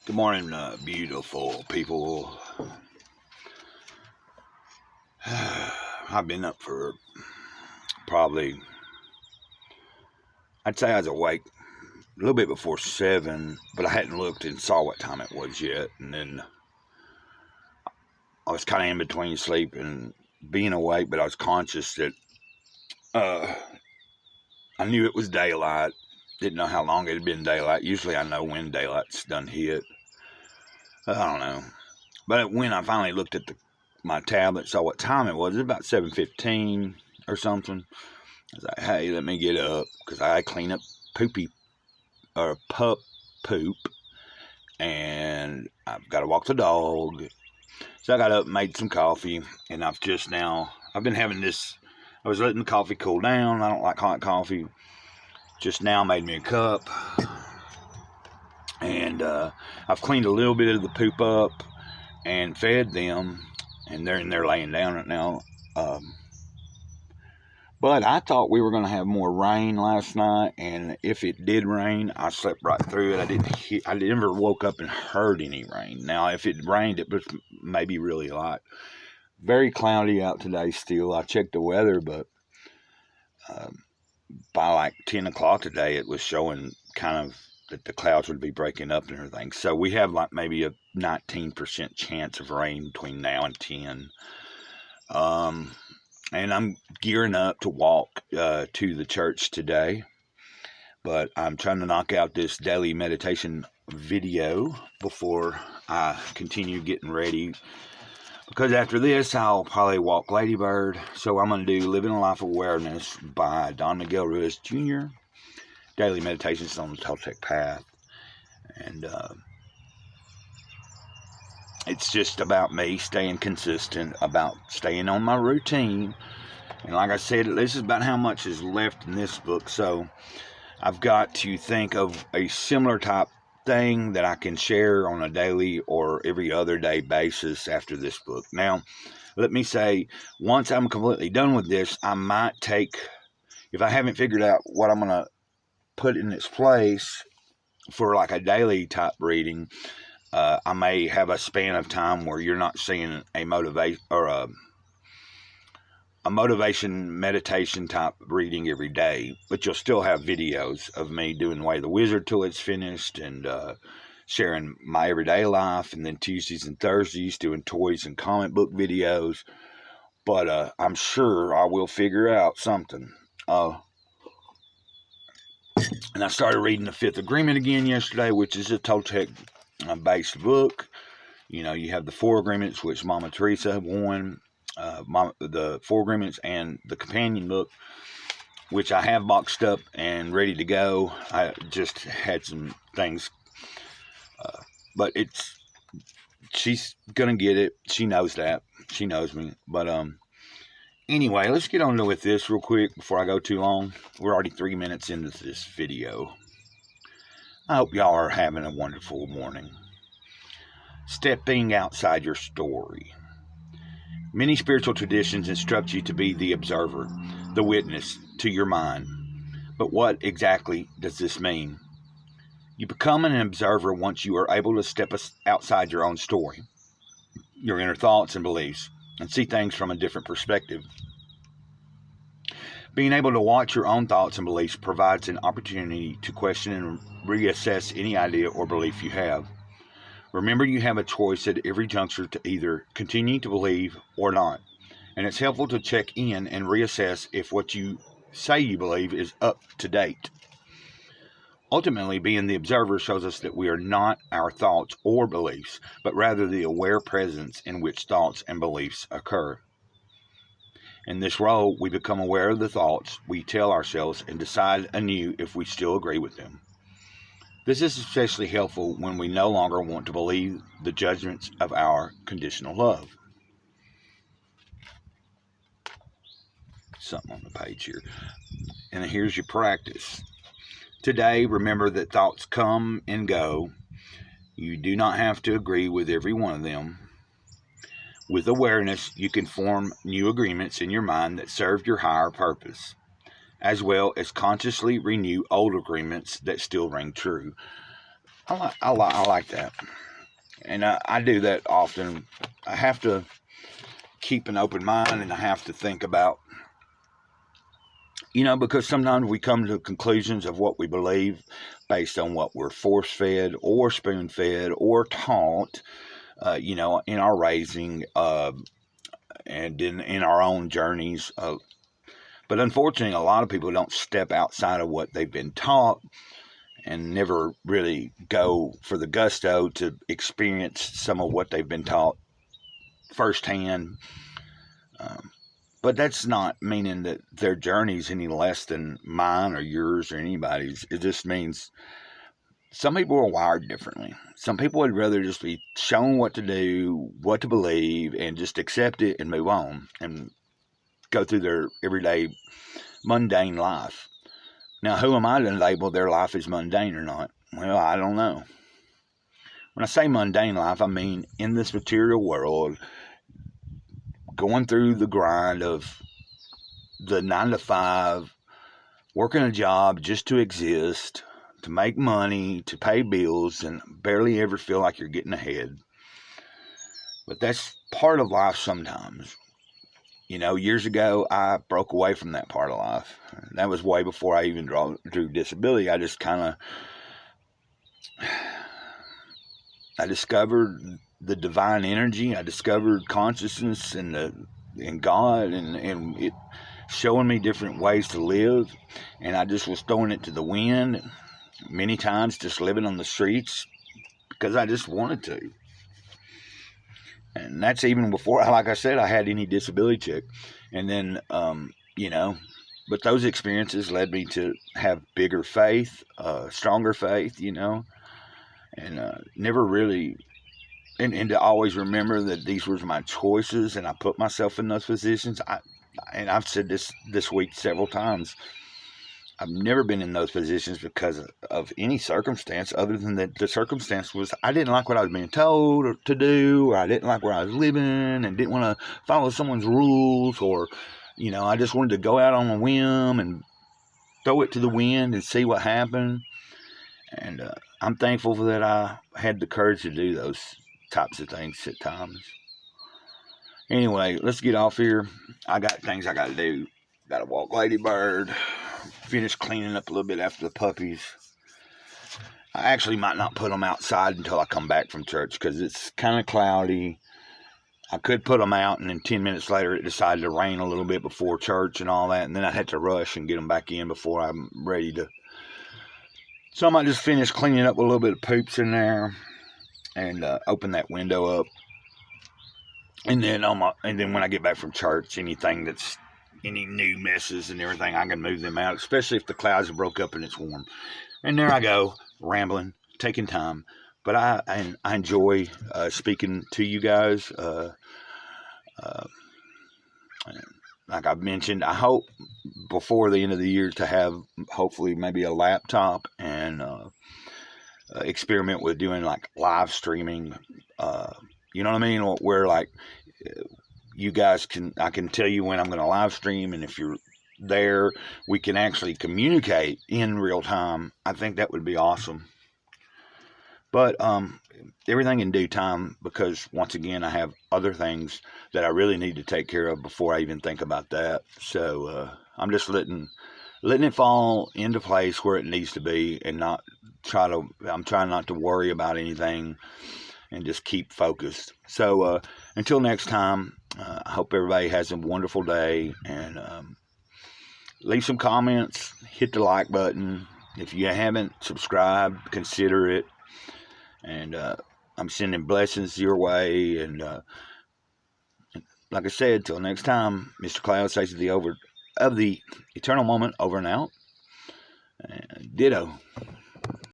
Good morning, beautiful people. I've been up for probably, I'd say I was awake a little bit before 7, but I hadn't looked and saw what time it was yet. And then I was kind of in between sleep and being awake, but I was conscious that uh, I knew it was daylight. Didn't know how long it had been daylight. Usually I know when daylight's done hit. I don't know. But when I finally looked at my tablet, saw what time it was about 7:15 or something. I was like, hey, let me get up because I clean up poopy or pup poop, and I've got to walk the dog. So I got up, made some coffee, and I've been having this. I was letting the coffee cool down. I don't like hot coffee. Just now made me a cup, and I've cleaned a little bit of the poop up and fed them, and they're in there laying down right now. But I thought we were going to have more rain last night, and if it did rain, I slept right through it. I never woke up and heard any rain. Now, if it rained, it was maybe really light. Very cloudy out today still. I checked the weather, but by like 10 o'clock today, it was showing kind of that the clouds would be breaking up and everything. So we have like maybe a 19% chance of rain between now and 10. And I'm gearing up to walk to the church today, but I'm trying to knock out this daily meditation video before I continue getting ready, because after this I'll probably walk Ladybird. So I'm going to do Living a Life of Awareness by Don Miguel Ruiz Jr. Daily meditations on the Toltec path, and it's just about me staying consistent, about staying on my routine. And like I said, this is about how much is left in this book. So I've got to think of a similar type thing that I can share on a daily or every other day basis after this book. Now, let me say, once I'm completely done with this, I might take, if I haven't figured out what I'm going to put in its place for like a daily type reading, I may have a span of time where you're not seeing a motivation or a motivation meditation type reading every day, but you'll still have videos of me doing Way of the Wizard till it's finished, and sharing my everyday life, and then Tuesdays and Thursdays doing toys and comic book videos. But I'm sure I will figure out something. And I started reading The Fifth Agreement again yesterday, which is a Toltec based book. You know, you have the Four Agreements, which Mama Teresa won, the Four Agreements, and the companion book, which I have boxed up and ready to go. I just had some things, but she's gonna get it. She knows that. She knows me. But anyway, let's get on with this real quick before I go too long. We're already 3 minutes into this video. I hope y'all are having a wonderful morning. Stepping outside your story. Many spiritual traditions instruct you to be the observer, the witness to your mind. But what exactly does this mean? You become an observer once you are able to step outside your own story, your inner thoughts and beliefs, and see things from a different perspective. Being able to watch your own thoughts and beliefs provides an opportunity to question and reassess any idea or belief you have. Remember, you have a choice at every juncture to either continue to believe or not, and it's helpful to check in and reassess if what you say you believe is up to date. Ultimately, being the observer shows us that we are not our thoughts or beliefs, but rather the aware presence in which thoughts and beliefs occur. In this role, we become aware of the thoughts we tell ourselves and decide anew if we still agree with them. This is especially helpful when we no longer want to believe the judgments of our conditional love. Something on the page here. And here's your practice. Today, remember that thoughts come and go. You do not have to agree with every one of them. With awareness, you can form new agreements in your mind that serve your higher purpose, as well as consciously renew old agreements that still ring true. I like that, and I do that often. I have to keep an open mind, and I have to think about, because sometimes we come to conclusions of what we believe based on what we're force fed or spoon fed or taught, in our raising, and in our own journeys. But unfortunately, a lot of people don't step outside of what they've been taught and never really go for the gusto to experience some of what they've been taught firsthand. But that's not meaning that their journey's any less than mine or yours or anybody's. It just means some people are wired differently. Some people would rather just be shown what to do, what to believe, and just accept it and move on and go through their everyday mundane life. Now, who am I to label their life as mundane or not? Well, I don't know. When I say mundane life, I mean in this material world, going through the grind of the 9 to 5, working a job just to exist, to make money, to pay bills, and barely ever feel like you're getting ahead. But that's part of life sometimes. Years ago, I broke away from that part of life. That was way before I even drew disability. I just I discovered the divine energy. I discovered consciousness and God, and it showing me different ways to live. And I just was throwing it to the wind many times, just living on the streets because I just wanted to. And that's even before, like I said, I had any disability check. And then, but those experiences led me to have bigger faith, stronger faith, and never really, and to always remember that these were my choices and I put myself in those positions. And I've said this week several times. I've never been in those positions because of any circumstance other than that the circumstance was I didn't like what I was being told to do, or I didn't like where I was living and didn't want to follow someone's rules, or, I just wanted to go out on a whim and throw it to the wind and see what happened. And I'm thankful that I had the courage to do those types of things at times. Anyway, let's get off here. I got things I got to do. Got to walk Ladybird. Finish cleaning up a little bit after the puppies. I actually might not put them outside until I come back from church because it's kind of cloudy. I could put them out, and then 10 minutes later it decided to rain a little bit before church and all that, and then I'd have to rush and get them back in before I'm ready to. So I might just finish cleaning up a little bit of poops in there and open that window up. And then when I get back from church, any new messes and everything, I can move them out, especially if the clouds have broke up and it's warm. And there I go, rambling, taking time. But I enjoy speaking to you guys. Like I've mentioned, I hope before the end of the year to have hopefully maybe a laptop and experiment with doing like live streaming. You know what I mean? Where like you guys I can tell you when I'm going to live stream, and if you're there, we can actually communicate in real time. I think that would be awesome. But everything in due time, because once again, I have other things that I really need to take care of before I even think about that. So I'm just letting it fall into place where it needs to be, and I'm trying not to worry about anything and just keep focused. So until next time, I hope everybody has a wonderful day, and leave some comments, hit the like button. If you haven't subscribed, consider it. And I'm sending blessings your way. And like I said, till next time, Mr. Cloud says of the eternal moment, over and out. Ditto.